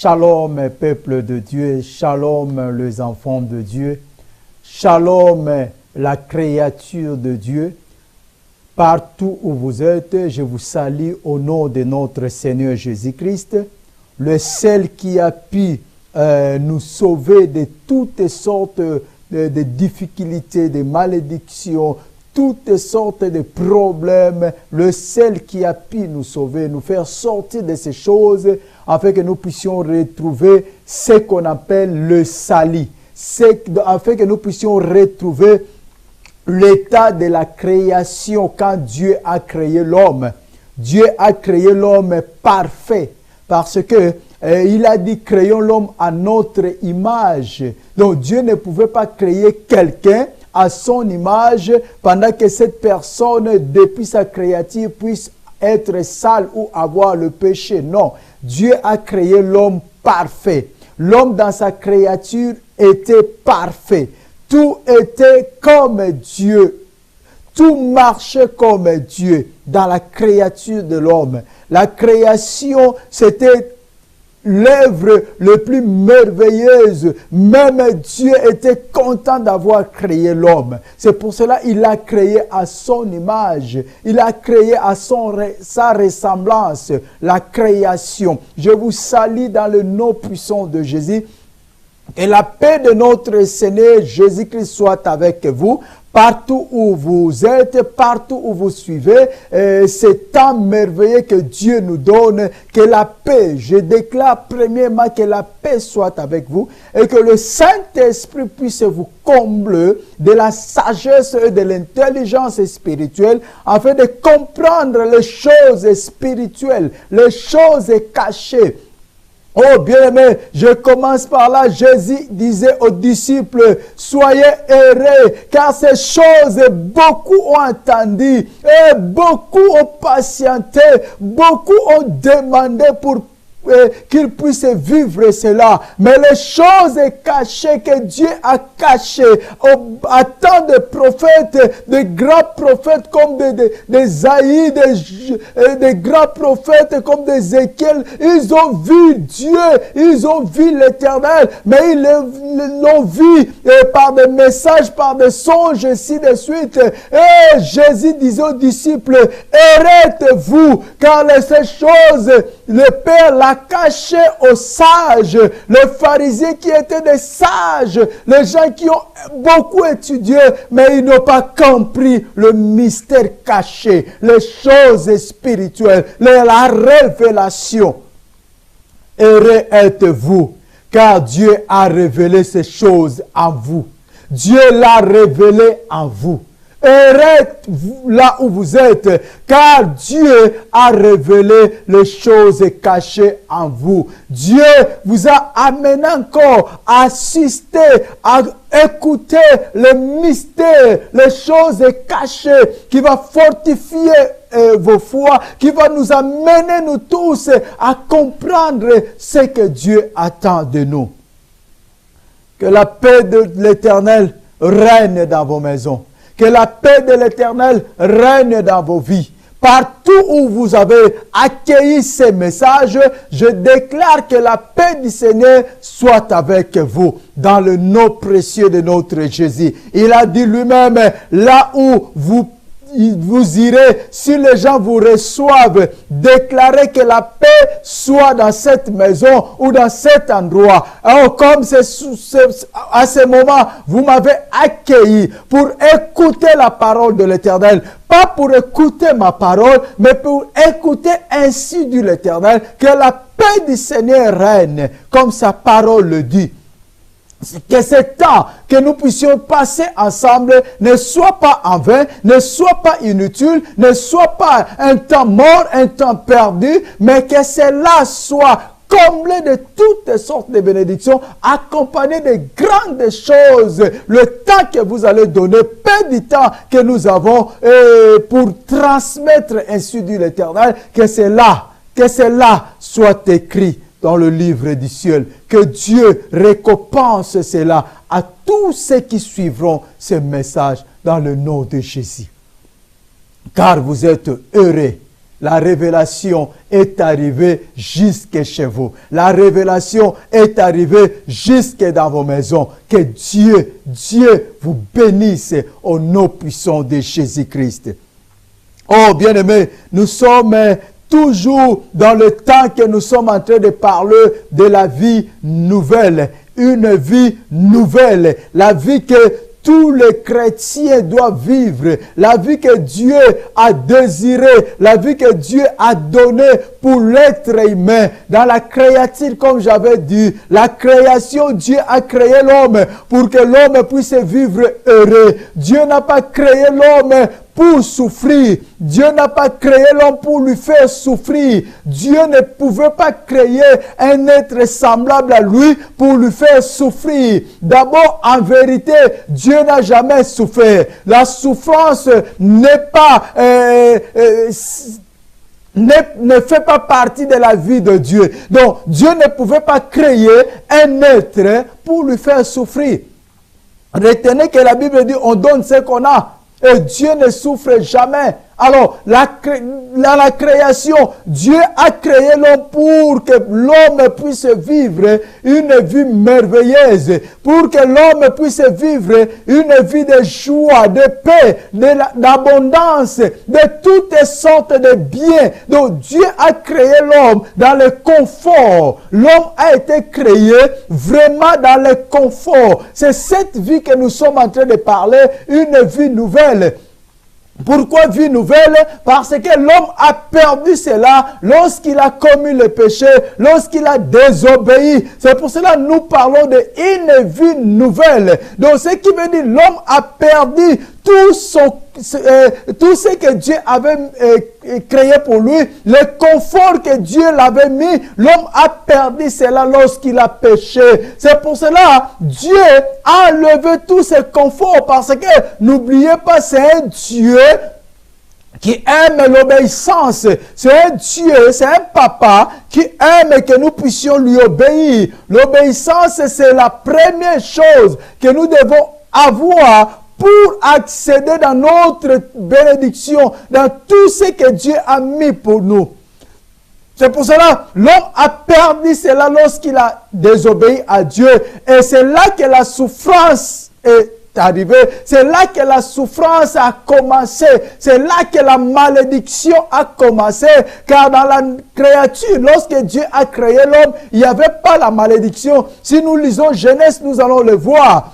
Shalom, peuple de Dieu. Shalom, les enfants de Dieu. Shalom, la créature de Dieu. Partout où vous êtes, je vous salue au nom de notre Seigneur Jésus-Christ, le seul qui a pu nous sauver de toutes sortes de difficultés, de malédictions, toutes sortes de problèmes, le seul qui a pu nous sauver, nous faire sortir de ces choses, afin que nous puissions retrouver ce qu'on appelle le salut, afin que nous puissions retrouver l'état de la création quand Dieu a créé l'homme. Dieu a créé l'homme parfait, parce que il a dit, créons l'homme à notre image. Donc Dieu ne pouvait pas créer quelqu'un à son image pendant que cette personne, depuis sa créature, puisse être sale ou avoir le péché. Non, Dieu a créé l'homme parfait. L'homme dans sa créature était parfait. Tout était comme Dieu. Tout marchait comme Dieu dans la créature de l'homme. La création, c'était l'œuvre la plus merveilleuse. Même Dieu était content d'avoir créé l'homme. C'est pour cela qu'il l'a créé à son image. Il a créé à sa ressemblance, la création. Je vous salue dans le nom puissant de Jésus. Et la paix de notre Seigneur Jésus-Christ soit avec vous. Partout où vous êtes, partout où vous suivez, c'est temps merveilleux que Dieu nous donne, que la paix, je déclare premièrement que la paix soit avec vous et que le Saint-Esprit puisse vous combler de la sagesse et de l'intelligence spirituelle afin de comprendre les choses spirituelles, les choses cachées. Oh bien-aimé, je commence par là. Jésus disait aux disciples, soyez heureux, car ces choses, beaucoup ont entendu, et beaucoup ont patienté, beaucoup ont demandé pour qu'ils puissent vivre cela. Mais les choses cachées que Dieu a cachées à tant de prophètes, de grands prophètes comme des Isaïe, des grands prophètes comme des Ézéchiel, ils ont vu Dieu, ils ont vu l'Éternel, mais ils l'ont vu par des messages, par des songes, ainsi de suite. Et Jésus disait aux disciples, arrêtez-vous, car ces choses, le Père l'a caché aux sages, les pharisiens qui étaient des sages, les gens qui ont beaucoup étudié, mais ils n'ont pas compris le mystère caché, les choses spirituelles, la révélation. Heureux êtes-vous, car Dieu a révélé ces choses en vous. Dieu l'a révélé en vous. Heureux là où vous êtes, car Dieu a révélé les choses cachées en vous. Dieu vous a amené encore à assister, à écouter le mystère, les choses cachées qui va fortifier vos foi, qui va nous amener nous tous à comprendre ce que Dieu attend de nous. Que la paix de l'Éternel règne dans vos maisons. Que la paix de l'Éternel règne dans vos vies. Partout où vous avez accueilli ces messages, je déclare que la paix du Seigneur soit avec vous. Dans le nom précieux de notre Jésus. Il a dit lui-même, là où vous irez, si les gens vous reçoivent, déclarez que la paix soit dans cette maison ou dans cet endroit. Alors, comme à ce moment, vous m'avez accueilli pour écouter la parole de l'Éternel. Pas pour écouter ma parole, mais pour écouter ainsi dit l'Éternel, que la paix du Seigneur règne, comme sa parole le dit. Que ce temps que nous puissions passer ensemble ne soit pas en vain, ne soit pas inutile, ne soit pas un temps mort, un temps perdu, mais que cela soit comblé de toutes sortes de bénédictions, accompagné de grandes choses. Le temps que vous allez donner, peu du temps que nous avons pour transmettre ainsi dit l'Éternel, que cela soit écrit dans le livre du ciel. Que Dieu récompense cela à tous ceux qui suivront ce message dans le nom de Jésus. Car vous êtes heureux, la révélation est arrivée jusque chez vous. La révélation est arrivée jusque dans vos maisons. Que Dieu vous bénisse au nom puissant de Jésus-Christ. Oh, bien-aimés, nous sommes toujours dans le temps que nous sommes en train de parler de la vie nouvelle. Une vie nouvelle. La vie que tous les chrétiens doivent vivre, la vie que Dieu a désirée, la vie que Dieu a donnée pour l'être humain. Dans la créature, comme j'avais dit, la création, Dieu a créé l'homme pour que l'homme puisse vivre heureux. Dieu n'a pas créé l'homme pour souffrir. Dieu n'a pas créé l'homme pour lui faire souffrir. Dieu ne pouvait pas créer un être semblable à lui pour lui faire souffrir. D'abord, en vérité, Dieu n'a jamais souffert. La souffrance n'est pas... ne fait pas partie de la vie de Dieu. Donc, Dieu ne pouvait pas créer un être pour lui faire souffrir. Retenez que la Bible dit, on donne ce qu'on a. Et Dieu ne souffre jamais. Alors, dans la création, Dieu a créé l'homme pour que l'homme puisse vivre une vie merveilleuse, pour que l'homme puisse vivre une vie de joie, de paix, d'abondance, de toutes sortes de biens. Donc, Dieu a créé l'homme dans le confort. L'homme a été créé vraiment dans le confort. C'est cette vie que nous sommes en train de parler, une vie nouvelle. Pourquoi vie nouvelle? Parce que l'homme a perdu cela lorsqu'il a commis le péché, lorsqu'il a désobéi. C'est pour cela que nous parlons d'une vie nouvelle. Donc ce qui veut dire l'homme a perdu tout ce que Dieu avait créé pour lui, le confort que Dieu l'avait mis, l'homme a perdu cela lorsqu'il a péché. C'est pour cela que Dieu a enlevé tout ce confort, parce que n'oubliez pas, c'est un Dieu qui aime l'obéissance. C'est un Dieu, c'est un papa qui aime que nous puissions lui obéir. L'obéissance, c'est la première chose que nous devons avoir pour accéder dans notre bénédiction, dans tout ce que Dieu a mis pour nous. C'est pour cela que l'homme a perdu cela lorsqu'il a désobéi à Dieu. Et c'est là que la souffrance est arrivée. C'est là que la souffrance a commencé. C'est là que la malédiction a commencé. Car dans la créature, lorsque Dieu a créé l'homme, il n'y avait pas la malédiction. Si nous lisons Genèse, nous allons le voir.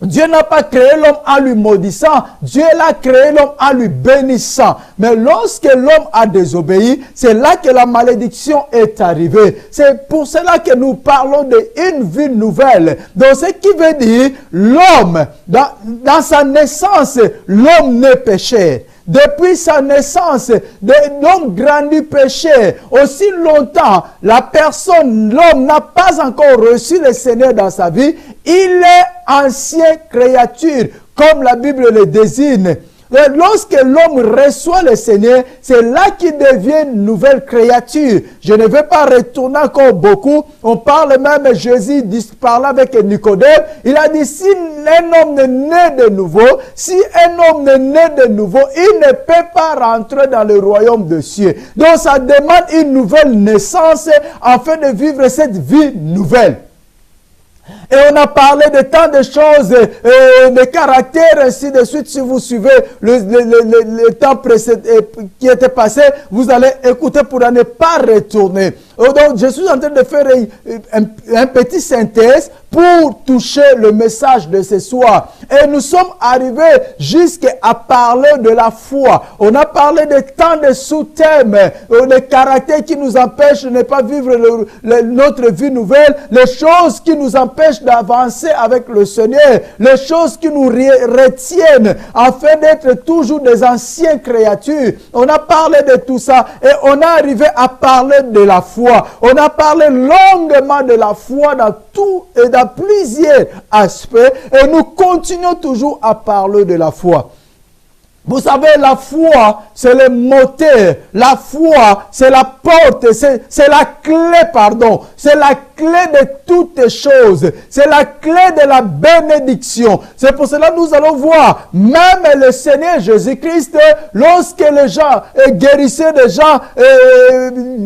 Dieu n'a pas créé l'homme en lui maudissant, Dieu l'a créé l'homme en lui bénissant. Mais lorsque l'homme a désobéi, c'est là que la malédiction est arrivée. C'est pour cela que nous parlons d'une vie nouvelle. Donc ce qui veut dire, l'homme, dans sa naissance, l'homme n'est péché. Depuis sa naissance, l'homme grandit péché. Aussi longtemps, l'homme n'a pas encore reçu le Seigneur dans sa vie. Il est ancienne créature, comme la Bible le désigne. Lorsque l'homme reçoit le Seigneur, c'est là qu'il devient une nouvelle créature. Je ne vais pas retourner encore beaucoup. On parle même, Jésus parlait avec Nicodème. Il a dit, si un homme n'est né de nouveau, si un homme n'est né de nouveau, il ne peut pas rentrer dans le royaume des cieux. Donc ça demande une nouvelle naissance afin de vivre cette vie nouvelle. Et on a parlé de tant de choses, de caractères, ainsi de suite. Si vous suivez le temps précédent qui était passé, vous allez écouter pour ne pas retourner. Donc, je suis en train de faire un petit synthèse pour toucher le message de ce soir. Et nous sommes arrivés jusqu'à parler de la foi. On a parlé de tant de sous-thèmes, des caractères qui nous empêchent de ne pas vivre notre vie nouvelle, les choses qui nous empêchent d'avancer avec le Seigneur, les choses qui nous retiennent afin d'être toujours des anciennes créatures. On a parlé de tout ça et on est arrivé à parler de la foi. On a parlé longuement de la foi dans tout et dans plusieurs aspects et nous continuons toujours à parler de la foi. Vous savez, la foi, c'est le moteur. La foi, c'est la porte, c'est la clé, pardon. C'est la clé de toutes choses. C'est la clé de la bénédiction. C'est pour cela que nous allons voir, même le Seigneur Jésus-Christ, lorsque les gens guérissaient les gens,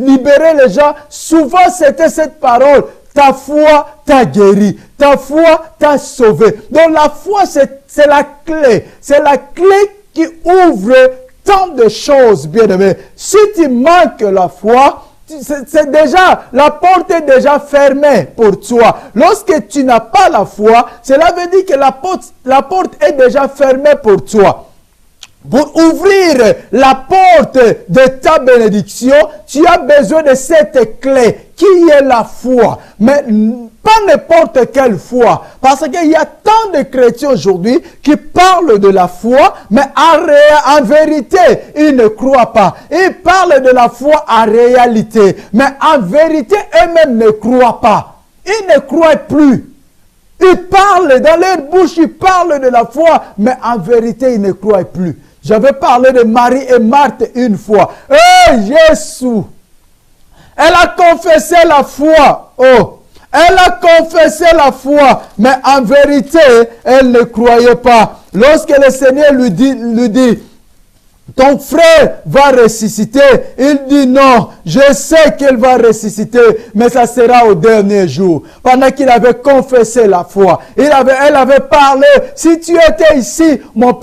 libéraient les gens, souvent c'était cette parole. Ta foi t'a guéri. Ta foi t'a sauvé. Donc la foi, c'est la clé. C'est la clé qui ouvre tant de choses, bien-aimés. Si tu manques la foi, c'est déjà, la porte est déjà fermée pour toi. Lorsque tu n'as pas la foi, cela veut dire que la porte est déjà fermée pour toi. Pour ouvrir la porte de ta bénédiction, tu as besoin de cette clé qui est la foi. Mais pas n'importe quelle foi. Parce qu'il y a tant de chrétiens aujourd'hui qui parlent de la foi, mais en vérité, ils ne croient pas. Ils parlent de la foi en réalité, mais en vérité, eux-mêmes ne croient pas. Ils ne croient plus. Ils parlent dans leur bouche, ils parlent de la foi, mais en vérité, ils ne croient plus. J'avais parlé de Marie et Marthe une fois. Jésus! Elle a confessé la foi. Oh! Elle a confessé la foi, mais en vérité, elle ne croyait pas. Lorsque le Seigneur lui dit, ton frère va ressusciter. Il dit non, je sais qu'il va ressusciter, mais ça sera au dernier jour. Pendant qu'il avait confessé la foi, elle avait parlé, si tu étais ici, mon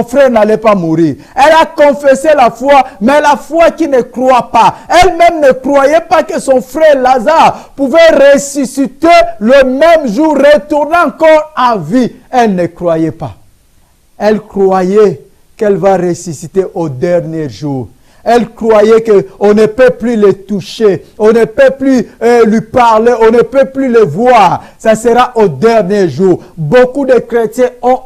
frère n'allait pas mourir. Elle a confessé la foi, mais la foi qui ne croit pas. Elle-même ne croyait pas que son frère Lazare pouvait ressusciter le même jour, retourner encore en vie. Elle ne croyait pas. Elle croyait qu'elle va ressusciter au dernier jour. Elle croyait qu'on ne peut plus le toucher, on ne peut plus lui parler, on ne peut plus le voir. Ça sera au dernier jour. Beaucoup de chrétiens ont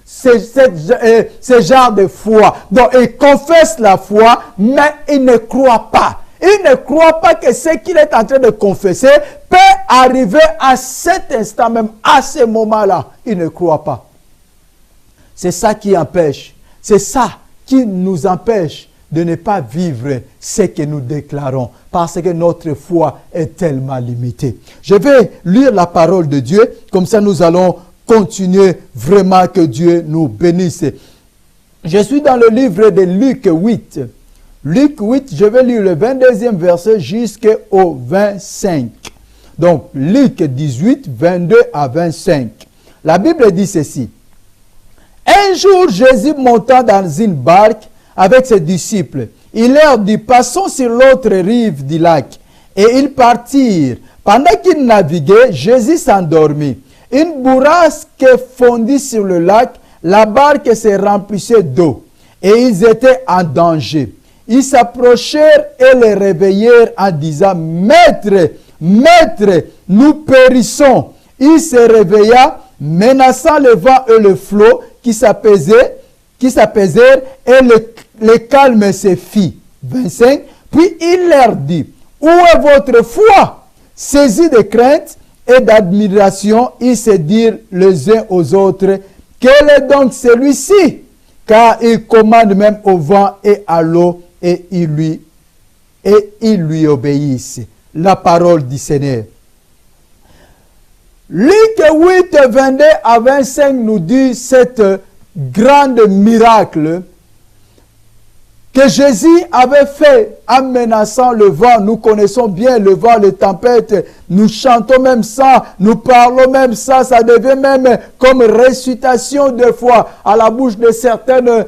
ce genre de foi. Donc, ils confessent la foi, mais ils ne croient pas. Ils ne croient pas que ce qu'il est en train de confesser peut arriver à cet instant même, à ce moment-là. Ils ne croient pas. C'est ça qui empêche. C'est ça qui nous empêche de ne pas vivre ce que nous déclarons. Parce que notre foi est tellement limitée. Je vais lire la parole de Dieu. Comme ça, nous allons continuer vraiment, que Dieu nous bénisse. Je suis dans le livre de Luc 8. Luc 8, je vais lire le 22e verset jusqu'au 25. Donc, Luc 18, 22 à 25. La Bible dit ceci. Un jour, Jésus monta dans une barque avec ses disciples. Il leur dit, passons sur l'autre rive du lac. Et ils partirent. Pendant qu'ils naviguaient, Jésus s'endormit. Une bourrasque fondit sur le lac. La barque se remplissait d'eau. Et ils étaient en danger. Ils s'approchèrent et les réveillèrent en disant, Maître, Maître, nous périssons. Il se réveilla, menaçant le vent et le flot qui s'apaisèrent, et le calme se fit. 25. Puis il leur dit, où est votre foi? Saisis de crainte et d'admiration, ils se dirent les uns aux autres, quel est donc celui-ci? Car il commande même au vent et à l'eau, et ils lui obéissent. La parole du Seigneur. Luc 8, 22 à 25 nous dit cette grande miracle que Jésus avait fait en menaçant le vent. Nous connaissons bien le vent, les tempêtes. Nous chantons même ça, nous parlons même ça. Ça devient même comme récitation de foi à la bouche de certains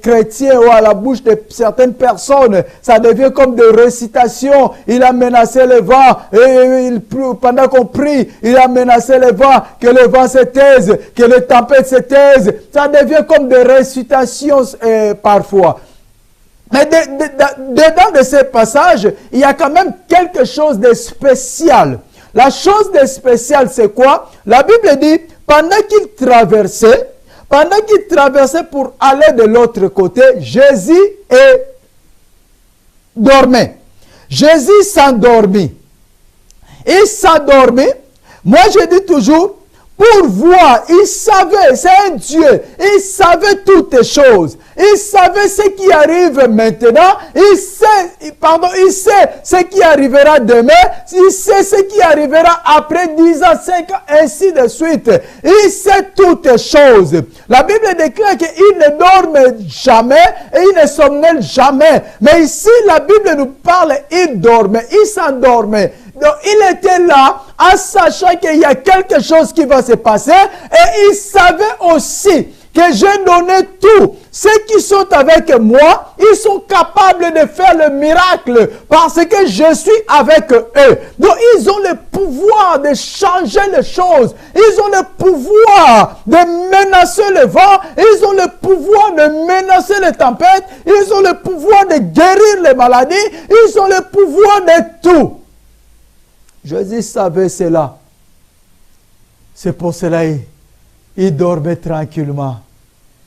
chrétiens ou à la bouche de certaines personnes. Ça devient comme des récitations. Il a menacé le vent et pendant qu'on prie, il a menacé le vent, que le vent se taise, que les tempêtes se taisent. Ça devient comme des récitations parfois. Mais dedans de ces passages, il y a quand même quelque chose de spécial. La chose de spécial, c'est quoi? La Bible dit, pendant qu'il traversait pour aller de l'autre côté, Jésus dormait. Jésus s'endormit. Il s'endormit. Moi, je dis toujours, pour voir. Il savait, c'est un Dieu. Il savait toutes les choses. Il savait ce qui arrive maintenant. Il sait ce qui arrivera demain. Il sait ce qui arrivera après 10 ans, 5 ans, ainsi de suite. Il sait toutes les choses. La Bible déclare qu'il ne dorme jamais et il ne somnole jamais. Mais ici, la Bible nous parle, il dormait, il s'endormait. Donc, il était là en sachant qu'il y a quelque chose qui va se passer et il savait aussi que j'ai donné tout. Ceux qui sont avec moi, ils sont capables de faire le miracle parce que je suis avec eux. Donc, ils ont le pouvoir de changer les choses. Ils ont le pouvoir de menacer le vent. Ils ont le pouvoir de menacer les tempêtes. Ils ont le pouvoir de guérir les maladies. Ils ont le pouvoir de tout. Jésus savait cela. C'est pour cela qu'il dormait tranquillement.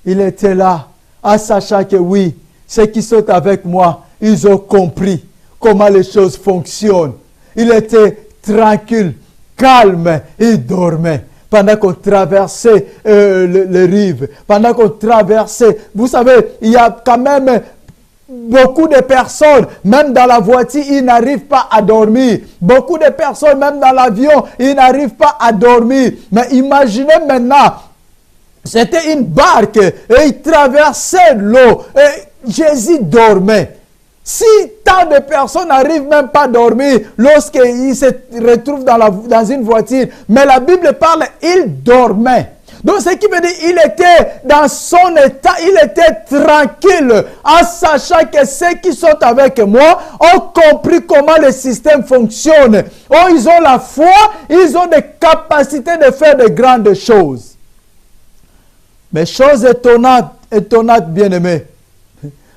Il était là, en sachant que oui, ceux qui sont avec moi, ils ont compris comment les choses fonctionnent. Il était tranquille, calme, il dormait. Pendant qu'on traversait les rives, pendant qu'on traversait, vous savez, il y a quand même beaucoup de personnes, même dans la voiture, ils n'arrivent pas à dormir. Beaucoup de personnes, même dans l'avion, ils n'arrivent pas à dormir. Mais imaginez maintenant, c'était une barque et il traversait l'eau et Jésus dormait. Si tant de personnes n'arrivent même pas à dormir lorsqu'ils se retrouvent dans une voiture, mais la Bible parle, il dormait. Donc, ce qui veut dire qu'il était dans son état, il était tranquille en sachant que ceux qui sont avec moi ont compris comment le système fonctionne. Oh, ils ont la foi, ils ont des capacités de faire de grandes choses. Mais chose étonnante, bien-aimés,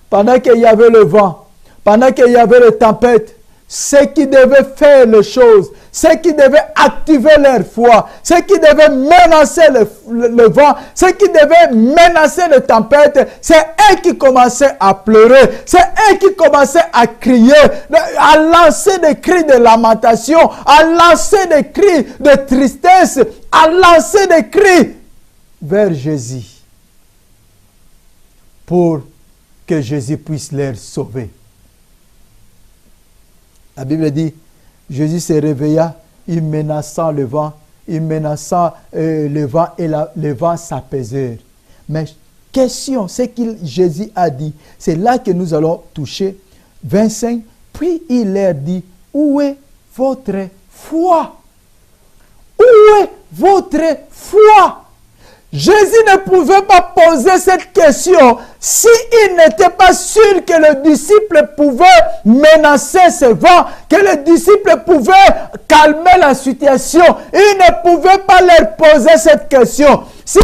pendant qu'il y avait le vent, pendant qu'il y avait les tempêtes, ceux qui devaient faire les choses, ceux qui devaient activer leur foi, ceux qui devaient menacer le vent, ceux qui devaient menacer les tempêtes, c'est eux qui commençaient à pleurer, c'est eux qui commençaient à crier, à lancer des cris de lamentation, à lancer des cris de tristesse, à lancer des cris vers Jésus pour que Jésus puisse les sauver. La Bible dit, Jésus se réveilla, il menaçant le vent, il menaçant le vent et le vent s'apaisèrent. Mais question, ce que Jésus a dit, c'est là que nous allons toucher. 25, puis il leur dit, où est votre foi? Où est votre foi? Jésus ne pouvait pas poser cette question s'il n'était pas sûr que le disciple pouvait menacer ce vent, que le disciple pouvait calmer la situation. Il ne pouvait pas leur poser cette question. S'il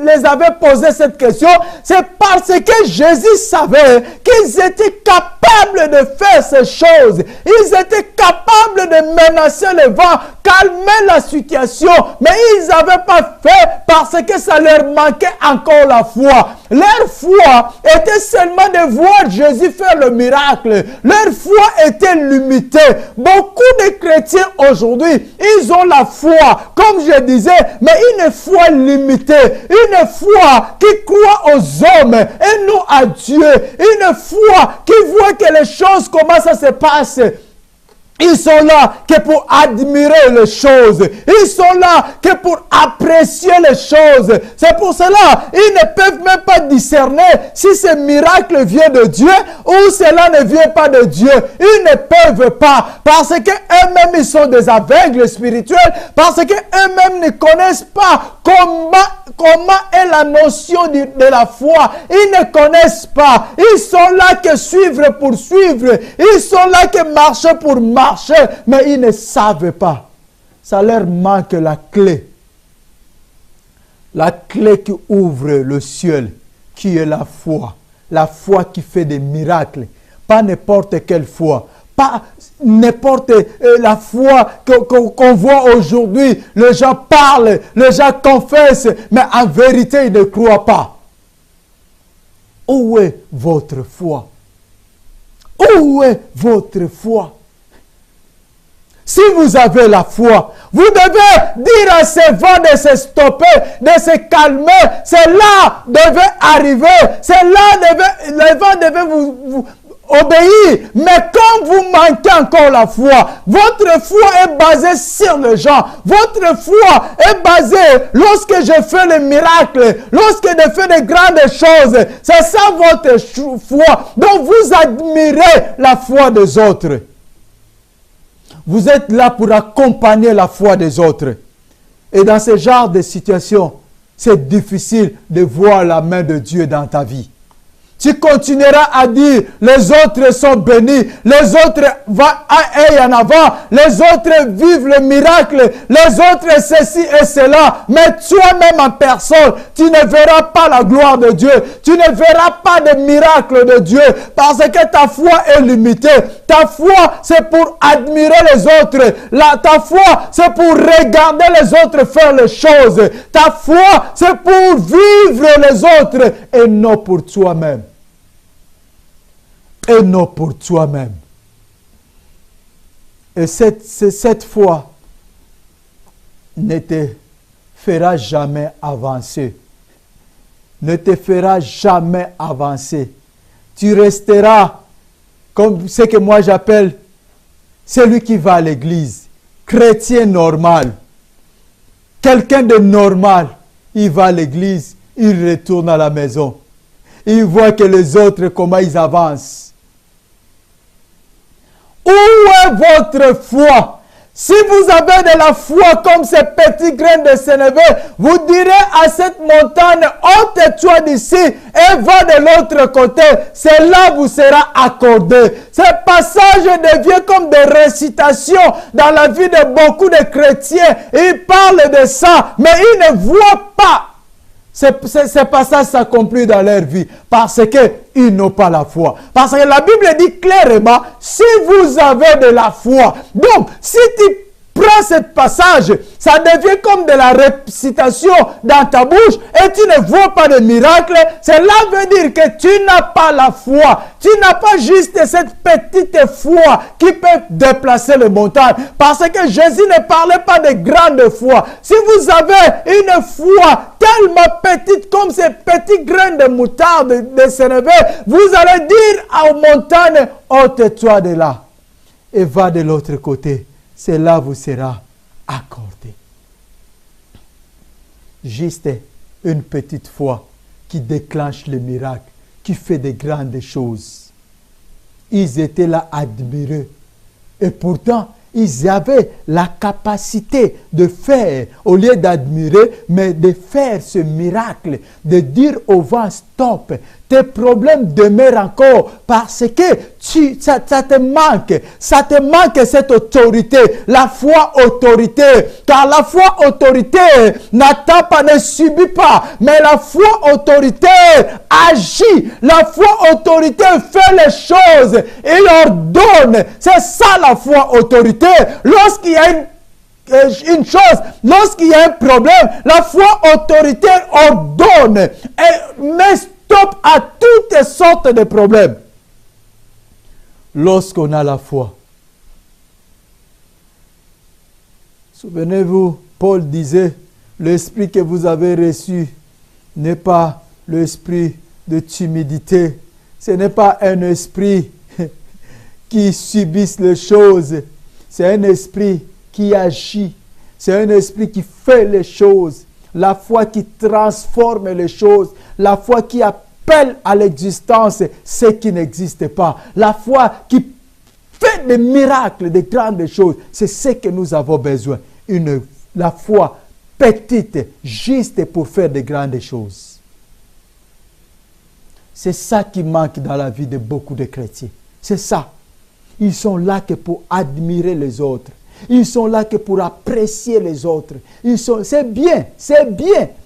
les avait posé cette question, c'est parce que Jésus savait qu'ils étaient capables de faire ces choses. Ils étaient capables de menacer le vent, calmer la situation, mais ils n'avaient pas fait parce que ça leur manquait encore la foi. Leur foi était seulement de voir Jésus faire le miracle. Leur foi était limitée. Beaucoup de chrétiens aujourd'hui, ils ont la foi, comme je disais, mais une foi limitée. Une foi qui croit aux hommes et non à Dieu. Une foi qui voit que les choses, comment ça se passe. Ils sont là que pour admirer les choses. Ils sont là que pour apprécier les choses. C'est pour cela, ils ne peuvent même pas discerner si ce miracle vient de Dieu ou cela ne vient pas de Dieu. Ils ne peuvent pas. Parce qu'eux-mêmes, ils sont des aveugles spirituels. Parce qu'eux-mêmes ne connaissent pas comment est la notion de la foi. Ils ne connaissent pas. Ils sont là que suivre pour suivre. Ils sont là que marcher pour marcher. Mais ils ne savent pas. Ça leur manque la clé. La clé qui ouvre le ciel, qui est la foi. La foi qui fait des miracles. Pas n'importe quelle foi. Pas n'importe la foi qu'on voit aujourd'hui. Les gens parlent, les gens confessent, mais en vérité, ils ne croient pas. Où est votre foi? Où est votre foi? si vous avez la foi, vous devez dire à ces vents de se stopper, de se calmer. Cela devait arriver. Les vents devaient vous obéir. Mais quand vous manquez encore la foi, votre foi est basée sur les gens. Votre foi est basée lorsque je fais les miracles, lorsque je fais de grandes choses. C'est ça votre foi. Donc vous admirez la foi des autres. Vous êtes là pour accompagner la foi des autres. Et dans ce genre de situation, c'est difficile de voir la main de Dieu dans ta vie. Tu continueras à dire, les autres sont bénis, les autres aillent en avant, les autres vivent le miracle, les autres ceci et cela. Mais toi-même en personne, tu ne verras pas la gloire de Dieu. Tu ne verras pas de miracle de Dieu parce que ta foi est limitée. Ta foi, c'est pour admirer les autres. Ta foi, c'est pour regarder les autres faire les choses. Ta foi, c'est pour vivre les autres et non pour toi-même. Et non pour toi-même. Et cette foi ne te fera jamais avancer. Ne te fera jamais avancer. Tu resteras comme ce que moi j'appelle celui qui va à l'église. Chrétien normal. Quelqu'un de normal. Il va à l'église, il retourne à la maison. Il voit que les autres, comment ils avancent. Où est votre foi? Si vous avez de la foi comme ces petits grains de sénévé, vous direz à cette montagne, ôte-toi d'ici et va de l'autre côté. Cela vous sera accordé. Ce passage devient comme des récitations dans la vie de beaucoup de chrétiens. Ils parlent de ça, mais ils ne voient pas ces passages s'accomplissent dans leur vie parce qu'ils n'ont pas la foi. Parce que la Bible dit clairement, si vous avez de la foi, donc si tu prends ce passage, ça devient comme de la récitation dans ta bouche et tu ne vois pas de miracle. Cela veut dire que tu n'as pas la foi. Tu n'as pas juste cette petite foi qui peut déplacer les montagnes. Parce que Jésus ne parlait pas de grande foi. Si vous avez une foi tellement petite comme ces petits grains de moutarde de sénévé, vous allez dire aux montagnes, ôte-toi de là et va de l'autre côté. Cela vous sera accordé. Juste une petite foi qui déclenche le miracle, qui fait de grandes choses. Ils étaient là admirés. Et pourtant, ils avaient la capacité de faire, au lieu d'admirer, mais de faire ce miracle, de dire au vent stop. Tes problèmes demeurent encore parce que ça te manque cette autorité, la foi autorité. Car la foi autorité n'attend pas, ne subit pas, mais la foi autorité agit. La foi autorité fait les choses et ordonne. C'est ça la foi autorité. Lorsqu'il y a une chose, lorsqu'il y a un problème, la foi autorité ordonne et met stop à toutes sortes de problèmes. Lorsqu'on a la foi. Souvenez-vous, Paul disait, l'esprit que vous avez reçu n'est pas l'esprit de timidité. Ce n'est pas un esprit qui subisse les choses. C'est un esprit qui agit. C'est un esprit qui fait les choses. La foi qui transforme les choses. La foi qui appelle à l'existence ce qui n'existe pas. La foi qui fait des miracles, des grandes choses. C'est ce que nous avons besoin. La foi petite, juste pour faire de grandes choses. C'est ça qui manque dans la vie de beaucoup de chrétiens. C'est ça. Ils sont là que pour admirer les autres. Ils sont là que pour apprécier les autres. C'est bien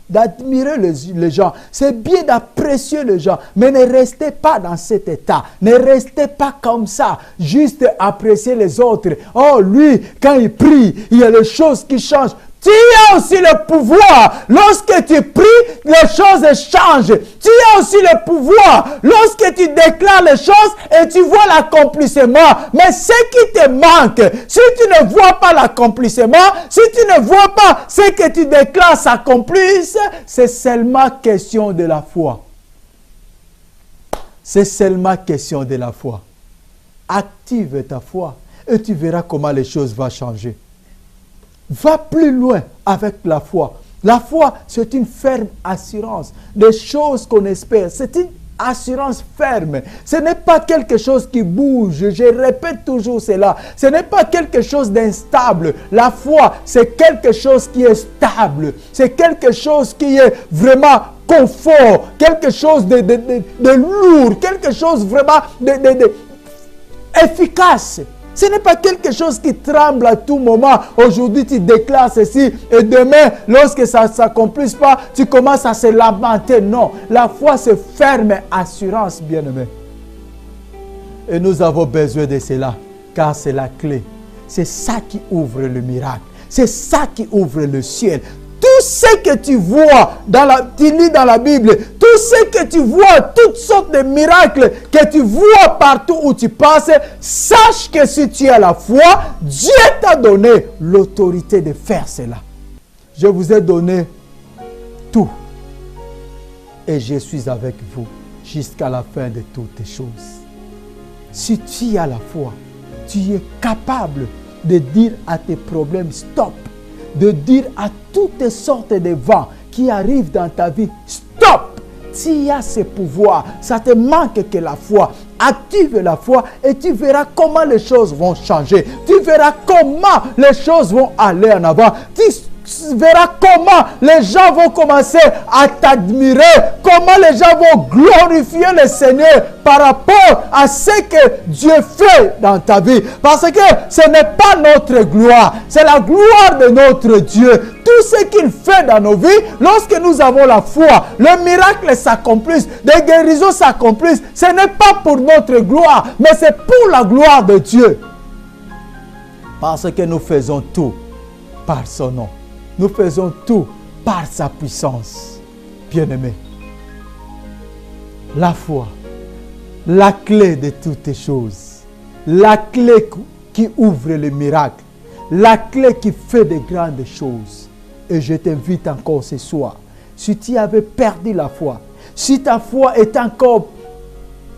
d'admirer les gens. C'est bien d'apprécier les gens. Mais ne restez pas dans cet état. Ne restez pas comme ça. Juste apprécier les autres. Oh, lui, quand il prie, il y a les choses qui changent. Tu as aussi le pouvoir. Lorsque tu pries, les choses changent. Tu as aussi le pouvoir. Lorsque tu déclares les choses et tu vois l'accomplissement. Mais ce qui te manque, si tu ne vois pas l'accomplissement, si tu ne vois pas ce que tu déclares s'accomplisse, c'est seulement question de la foi. C'est seulement question de la foi. Active ta foi et tu verras comment les choses vont changer. Va plus loin avec la foi. La foi, c'est une ferme assurance des choses qu'on espère. C'est une assurance ferme. Ce n'est pas quelque chose qui bouge. Je répète toujours cela. Ce n'est pas quelque chose d'instable. La foi, c'est quelque chose qui est stable. C'est quelque chose qui est vraiment confort. Quelque chose de lourd. Quelque chose vraiment efficace. Ce n'est pas quelque chose qui tremble à tout moment. Aujourd'hui, tu déclares ceci et demain, lorsque ça ne s'accomplisse pas, tu commences à se lamenter. Non, la foi, c'est ferme assurance, bien-aimé. Et nous avons besoin de cela, car c'est la clé. C'est ça qui ouvre le miracle. C'est ça qui ouvre le ciel. Tout ce que tu vois, tu lis dans la Bible, tout ce que tu vois, toutes sortes de miracles que tu vois partout où tu passes, sache que si tu as la foi, Dieu t'a donné l'autorité de faire cela. Je vous ai donné tout et je suis avec vous jusqu'à la fin de toutes choses. Si tu as la foi, tu es capable de dire à tes problèmes stop. De dire à toutes sortes de vents qui arrivent dans ta vie, stop! Tu as ce pouvoir, ça te manque que la foi. Active la foi et tu verras comment les choses vont changer. Tu verras comment les choses vont aller en avant. Tu verras comment les gens vont commencer à t'admirer, comment les gens vont glorifier le Seigneur par rapport à ce que Dieu fait dans ta vie. Parce que ce n'est pas notre gloire, c'est la gloire de notre Dieu. Tout ce qu'il fait dans nos vies, lorsque nous avons la foi, le miracle s'accomplisse, des guérisons s'accomplissent. Ce n'est pas pour notre gloire, mais c'est pour la gloire de Dieu. Parce que nous faisons tout par son nom. Nous faisons tout par sa puissance. Bien-aimés, la foi, la clé de toutes choses, la clé qui ouvre le miracle, la clé qui fait de grandes choses. Et je t'invite encore ce soir, si tu avais perdu la foi, si ta foi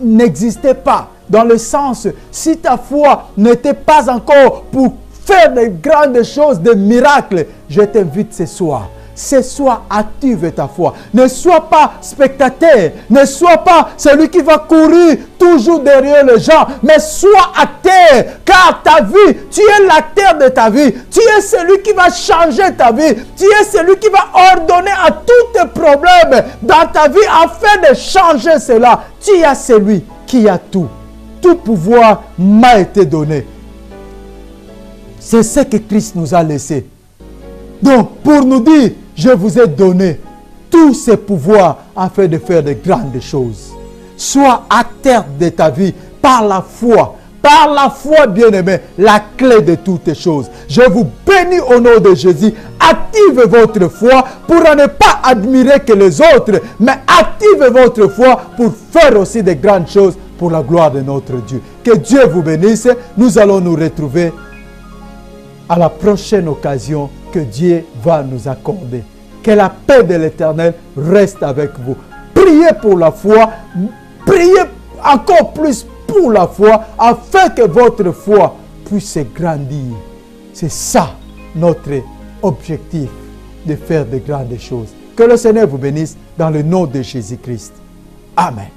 n'existait pas, dans le sens, si ta foi n'était pas encore pour faire de grandes choses, de miracles, je t'invite ce soir. Ce soir, active ta foi. Ne sois pas spectateur. Ne sois pas celui qui va courir toujours derrière les gens. Mais sois acteur. Car ta vie, tu es l'acteur de ta vie. Tu es celui qui va changer ta vie. Tu es celui qui va ordonner à tous tes problèmes dans ta vie afin de changer cela. Tu es celui qui a tout. Tout pouvoir m'a été donné. C'est ce que Christ nous a laissé. Donc, pour nous dire, je vous ai donné tous ces pouvoirs afin de faire de grandes choses. Sois acteur de ta vie par la foi. Par la foi, bien-aimé, la clé de toutes choses. Je vous bénis au nom de Jésus. Active votre foi pour ne pas admirer que les autres, mais active votre foi pour faire aussi de grandes choses pour la gloire de notre Dieu. Que Dieu vous bénisse. Nous allons nous retrouver à la prochaine occasion que Dieu va nous accorder. Que la paix de l'Éternel reste avec vous. Priez pour la foi. Priez encore plus pour la foi afin que votre foi puisse grandir. C'est ça notre objectif, de faire de grandes choses. Que le Seigneur vous bénisse dans le nom de Jésus-Christ. Amen.